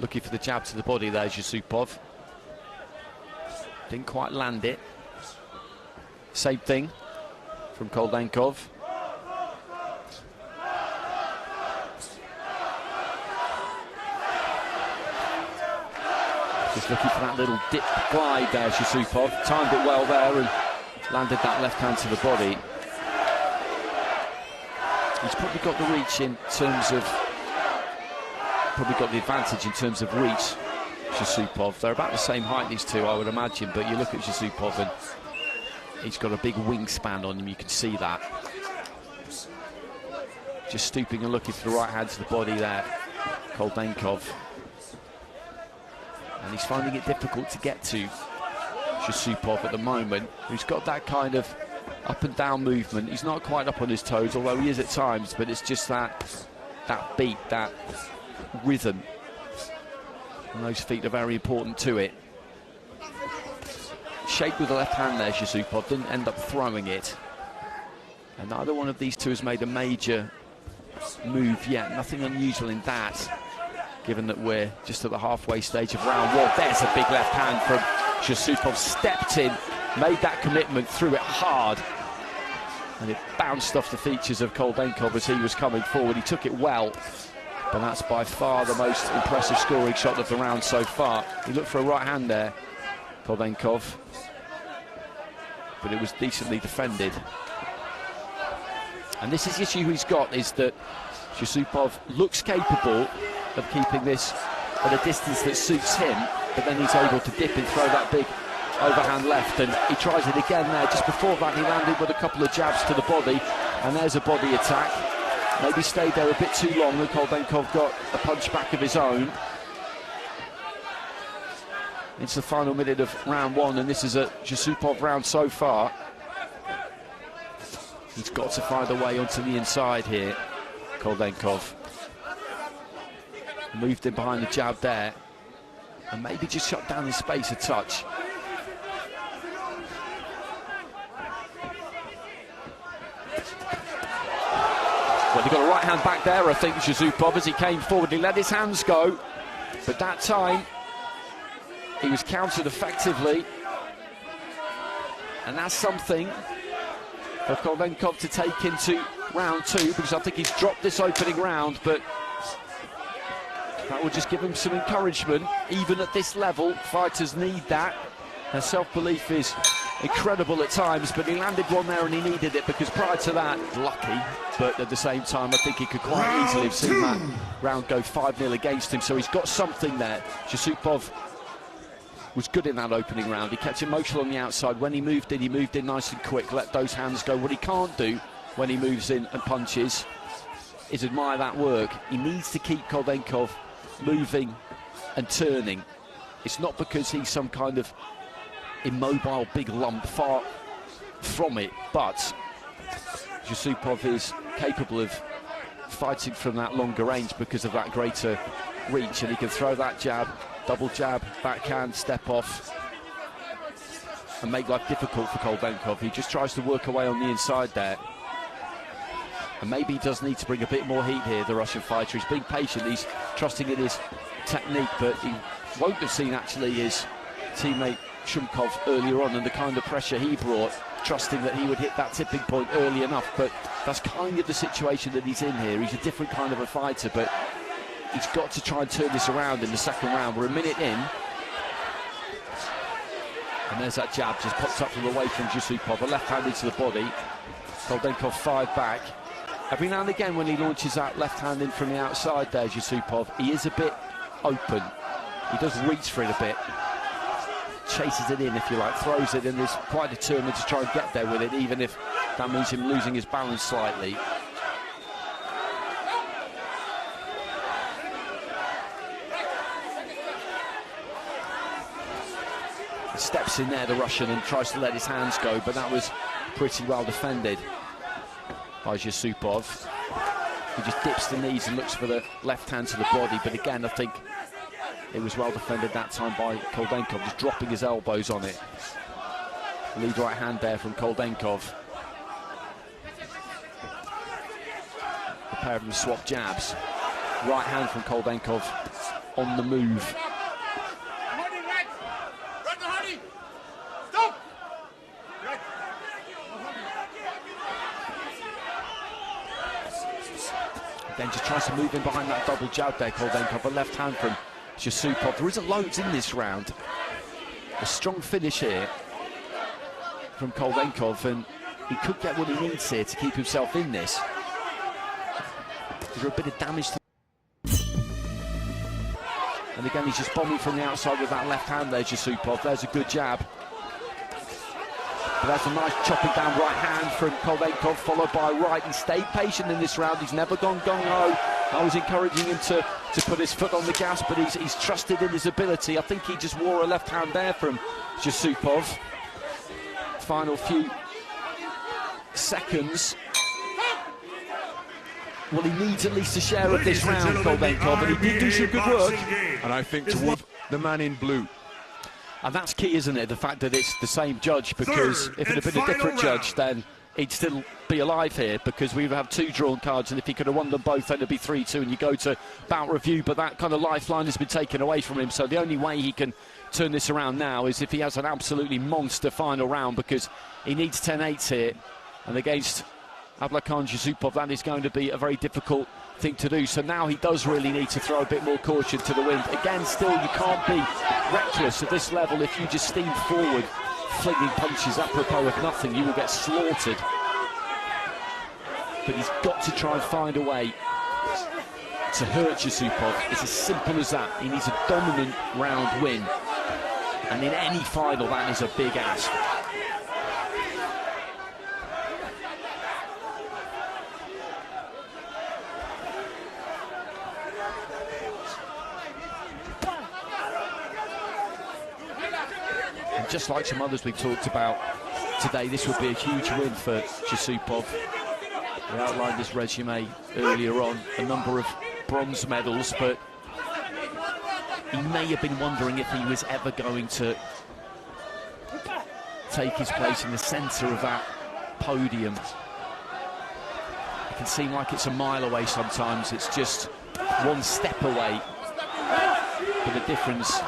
Looking for the jab to the body there, Zussupov. Didn't quite land it. Same thing from Kondenkov. Just looking for that little dip glide there, Zussupov. Timed it well there and landed that left hand to the body. He's probably got the reach in terms of, probably got the advantage in terms of reach, Zussupov. They're about the same height, these two, I would imagine, but you look at Zussupov and he's got a big wingspan on him, you can see that. Just stooping and looking for the right hand to the body there, Kondenkov. And he's finding it difficult to get to Zussupov at the moment, who's got that kind of up and down movement. He's not quite up on his toes, although he is at times, but it's just that beat, that rhythm. And those feet are very important to it. Shaped with the left hand there, Zussupov didn't end up throwing it. And neither one of these two has made a major move yet. Nothing unusual in that, given that we're just at the halfway stage of round one. There's a big left hand from Zussupov. Stepped in, made that commitment, threw it hard. And it bounced off the features of Kondenkov as he was coming forward. He took it well, but that's by far the most impressive scoring shot of the round so far. He looked for a right hand there, Kondenkov, but it was decently defended. And this is the issue he's got, is that Zussupov looks capable of keeping this at a distance that suits him, but then he's able to dip and throw that big overhand left, and he tries it again there. Just before that, he landed with a couple of jabs to the body, and there's a body attack. Maybe stayed there a bit too long, and Kondenkov got a punch back of his own. It's the final minute of round one, and this is a Zussupov round so far. He's got to find a way onto the inside here, Kondenkov. Moved in behind the jab there, and maybe just shut down his space a touch. Well, he got a right hand back there, I think, Zussupov, as he came forward. He let his hands go, but that time he was countered effectively, and that's something for Kondenkov to take into round two, because I think he's dropped this opening round, but that will just give him some encouragement. Even at this level, fighters need that. Their self-belief is incredible at times, but he landed one there and he needed it, because prior to that, lucky, but at the same time, I think he could quite easily have seen that round go 5-0 against him, so he's got something there. Zussupov was good in that opening round. He kept emotional on the outside. When he moved in nice and quick, let those hands go. What he can't do when he moves in and punches is admire that work. He needs to keep Kondenkov moving and turning. It's not because he's some kind of immobile big lump, far from it, but Zussupov is capable of fighting from that longer range because of that greater reach, and he can throw that jab, double jab, backhand, step off, and make life difficult for Kondenkov. He just tries to work away on the inside there. And maybe he does need to bring a bit more heat here, the Russian fighter. He's being patient, he's trusting in his technique, but he won't have seen actually his teammate Shumkov earlier on and the kind of pressure he brought, trusting that he would hit that tipping point early enough. But that's kind of the situation that he's in here. He's a different kind of a fighter, but he's got to try and turn this around in the second round. We're a minute in, and there's that jab, just pops up from away from Zussupov, a left hand into the body. Kondenkov 5 back. Every now and again when he launches that left hand in from the outside there, Zussupov, he is a bit open. He does reach for it a bit, chases it in, if you like, throws it, and is quite determined to try and get there with it, even if that means him losing his balance slightly. He steps in there, the Russian, and tries to let his hands go, but that was pretty well defended by Zussupov. He just dips the knees and looks for the left hand to the body, but again, I think it was well defended that time by Kondenkov, just dropping his elbows on it. Lead right hand there from Kondenkov. A pair of them swap jabs. Right hand from Kondenkov on the move. Then just tries to move in behind that double jab there, Kondenkov. A left hand from Zussupov. There isn't loads in this round. A strong finish here from Kondenkov, and he could get what he needs here to keep himself in this. There's a bit of damage to... And again, he's just bombing from the outside with that left hand there, Zussupov. There's a good jab. But that's a nice chopping down right hand from Kondenkov, followed by right. He stayed patient in this round. He's never gone gung-ho. I was encouraging him to put his foot on the gas, but he's trusted in his ability. I think he just wore a left hand there from Zussupov. Final few seconds. Well, he needs at least a share of this round, Kondenkov, and he did do some good work. And I think toward the man in blue. And that's key, isn't it? The fact that it's the same judge, because if it had been a different judge, then he'd still be alive here, because we would have 2 drawn cards, and if he could have won them both, then it'd be 3-2, and you go to bout review. But that kind of lifeline has been taken away from him, so the only way he can turn this around now is if he has an absolutely monster final round, because he needs 10-8s here, and against Ablaikhan Zussupov, that is going to be a very difficult thing to do. So now he does really need to throw a bit more caution to the wind. Again, still, you can't be reckless at this level. If you just steam forward, flinging punches apropos of nothing, you will get slaughtered. But he's got to try and find a way to hurt Zussupov. It's as simple as that. He needs a dominant round win, and in any final, that is a big ask. And just like some others we've talked about today, this would be a huge win for Zussupov. We outlined his resume earlier on, a number of bronze medals, but he may have been wondering if he was ever going to take his place in the centre of that podium. It can seem like it's a mile away sometimes, it's just one step away, but the difference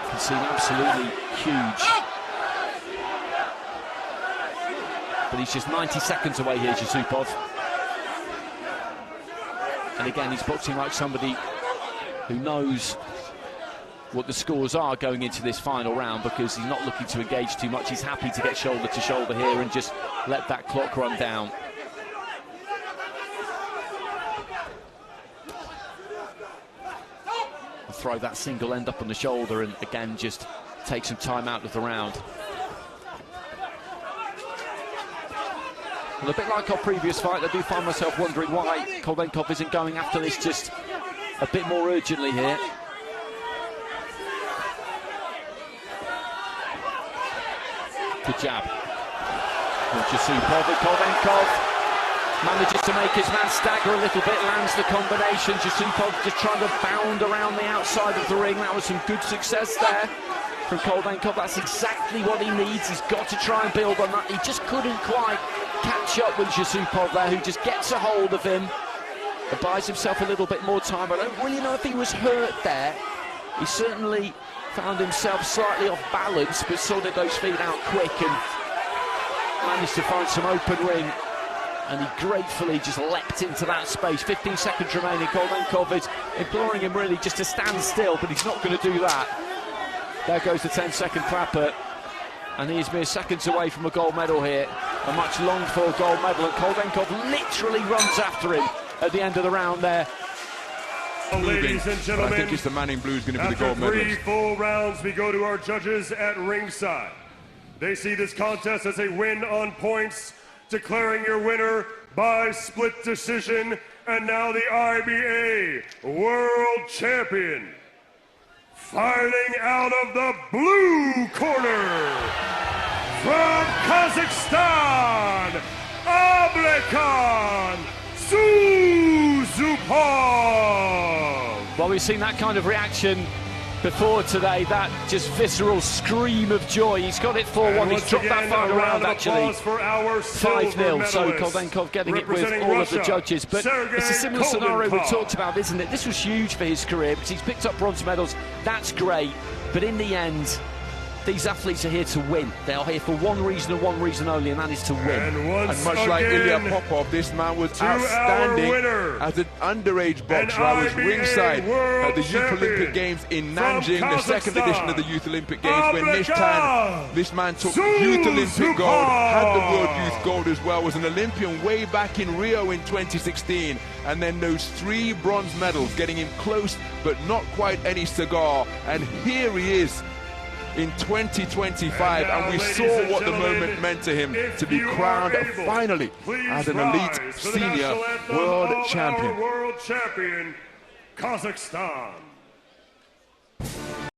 can seem absolutely huge. But he's just 90 seconds away here, Zussupov. And again, he's boxing like somebody who knows what the scores are going into this final round, because he's not looking to engage too much. He's happy to get shoulder to shoulder here and just let that clock run down. And throw that single end up on the shoulder and again just take some time out of the round. Well, a bit like our previous fight, I do find myself wondering why Kondenkov isn't going after this just a bit more urgently here. Good jab. Zussupov, and Kondenkov manages to make his man stagger a little bit, lands the combination. Zussupov just trying to bound around the outside of the ring. That was some good success there from Kondenkov. That's exactly what he needs. He's got to try and build on that. He just couldn't quite catch up with Zussupov there, who just gets a hold of him and buys himself a little bit more time. I don't really know if he was hurt there. He certainly found himself slightly off balance, but sorted those feet out quick and managed to find some open ring. And he gratefully just leapt into that space. 15 seconds remaining. Kondenkov is imploring him really just to stand still, but he's not going to do that. There goes the 10-second clapper. And he is mere seconds away from a gold medal here. A much longed-for gold medal. And Kondenkov literally runs after him at the end of the round there. Ladies and gentlemen, I think it's the man in blue is going to be the gold medalist. After 3 full rounds, we go to our judges at ringside. They see this contest as a win on points, declaring your winner by split decision, and now the IBA World Champion, fighting out of the blue corner, from Kazakhstan, Ablaikhan Zussupov. Well, we've seen that kind of reaction before today, that just visceral scream of joy. He's got it 4-1. He's dropped that final round, actually. 5-0, so Kondenkov getting it with all of the judges. But Sergei it's a similar scenario we talked about, isn't it? This was huge for his career, because he's picked up bronze medals. That's great. But in the end, these athletes are here to win. They are here for one reason and one reason only, and that is to win. And much like Ilya Popov, this man was outstanding as an underage boxer. I was ringside at the Youth Olympic Games in Nanjing, the second edition of the Youth Olympic Games, when this man took Youth Olympic gold, had the World Youth gold as well, was an Olympian way back in Rio in 2016, and then those 3 bronze medals, getting him close but not quite any cigar. And here he is in 2025, and we saw what the moment meant to him, to be crowned finally as an elite senior world champion. World champion, Kazakhstan.